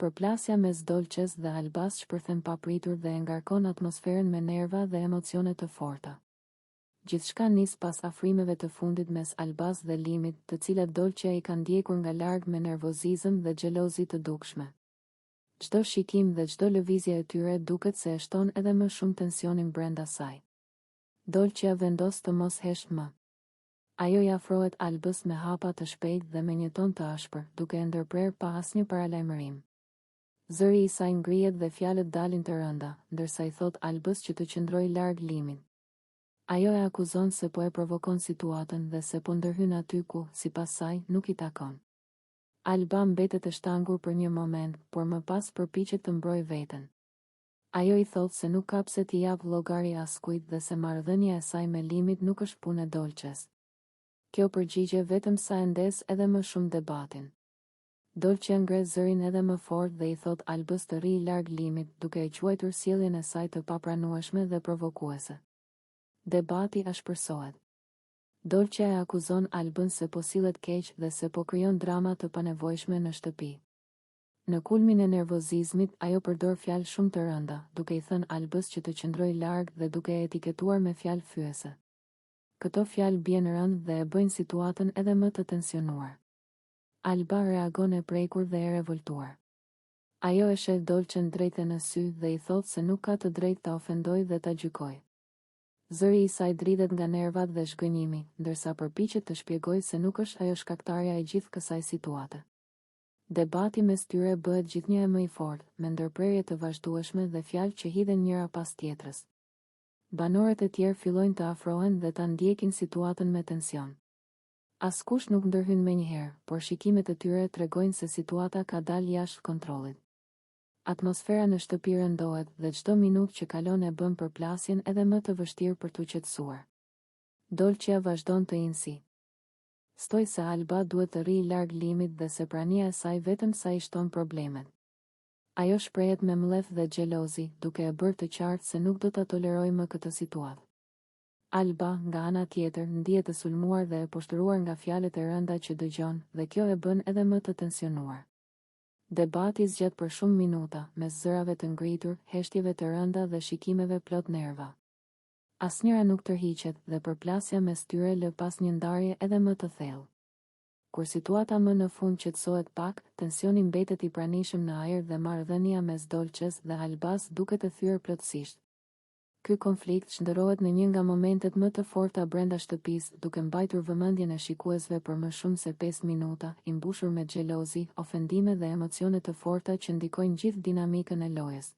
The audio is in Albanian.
Përplasja mes Dolces dhe Albas shpërthen papritur dhe e ngarkon atmosferën me nerva dhe emocione të forta. Gjithçka nis pas afrimeve të fundit mes Albas dhe Limit, të cilat Dolce i ka ndjekur nga larg me nervozizëm dhe xhelozi të dukshme. Çdo shikim dhe çdo lëvizje e tyre duket se e shton edhe më shumë tensionin brenda saj. Dolce vendos të mos hesht më. Ajo i afrohet Albës me hapa të shpejt dhe me një ton të ashpër, duke e ndërprer pa asnjë paralajmërim. Zëri i saj ngrihet dhe fjalët dalin të rënda, ndërsa i thot Albës që të qëndroj larg Limit. Ajo e akuzon se po e provokon situatën dhe se po ndërhyn aty ku, sipas saj, nuk i takon. Alba mbetet e shtangur për një moment, por më pas përpiqet të mbrojë veten. Ajo i thot se nuk ka pse t'i jap llogari askujt dhe se marrëdhënia e saj me Limit nuk është punë e Dolces. Kjo përgjigje vetëm sa e ndes edhe më shumë debatin. Dolce ngre zërin edhe më fort dhe i thot Albës të rrijë larg Limit, duke e quajtur sjelljen e saj të papranueshme dhe provokuese. Debati ashpërsohet. Dolce e akuzon Albën se po sillet keq dhe se po krijon drama të panevojshme në shtëpi. Në kulmin e nervozizmit, ajo përdor fjalë shumë të rënda, duke i thënë Albës që të qëndrojë larg dhe duke e etiketuar me fjalë fyese. Këto fjalë bien rënd dhe e bëjnë situatën edhe më të tensionuar. Alba reagon e prekur dhe e revoltuar. Ajo e sheh Dolcen drejt në sy dhe i thot se nuk ka të drejtë ta ofendojë dhe ta gjykojë. Zëri i saj dridhet nga nervat dhe zhgënjimi, ndërsa përpiqet të shpjegojë se nuk është ajo shkaktarja e gjithë kësaj situate. Debati mes tyre bëhet gjithnjë më i fortë, me ndërprerje të vazhdueshme dhe fjalë që hidhen njëra pas tjetrës. Banorët e tjerë fillojnë të afrohen dhe ta ndjekin situatën me tension. Askush nuk ndërhyn menjëherë, por shikimet e tyre tregojnë se situata ka dalë jashtë kontrollit. Atmosfera në shtëpi rëndohet dhe çdo minutë që kalon e bën përplasjen edhe më të vështirë për t'u qetësuar. Dolce vazhdon të insi. Stoj se Alba duhet të rrijë larg Limit dhe se prania e saj vetëm sa i shton problemet. Ajo shprehet me mlef dhe xhelozi, duke e bërë të qartë se nuk do ta tolerojë më këtë situatë. Alba, nga ana tjetër, ndihet të sulmuar dhe e poshtëruar nga fjalët e rënda që dëgjon, dhe kjo e bën edhe më të tensionuar. Debati zgjat për shumë minuta, mes zërave të ngritur, heshtjeve të rënda dhe shikimeve plot nerva. Asnjëra nuk tërhiqet dhe përplasja mes tyre lë pas një ndarje edhe më të thellë. Kur situata më në fund qetësohet pak, tensioni mbetet i pranishëm në ajër dhe marrëdhënia mes Dolces dhe Albas duket e thyer plotësisht. Ky konflikt shndërrohet në një nga momentet më të forta brenda shtëpisë, duke mbajtur vëmendjen e shikuesve për më shumë se 5 minuta, i mbushur me xhelozi, ofendime dhe emocione të forta që ndikojnë gjithë dinamikën e lojës.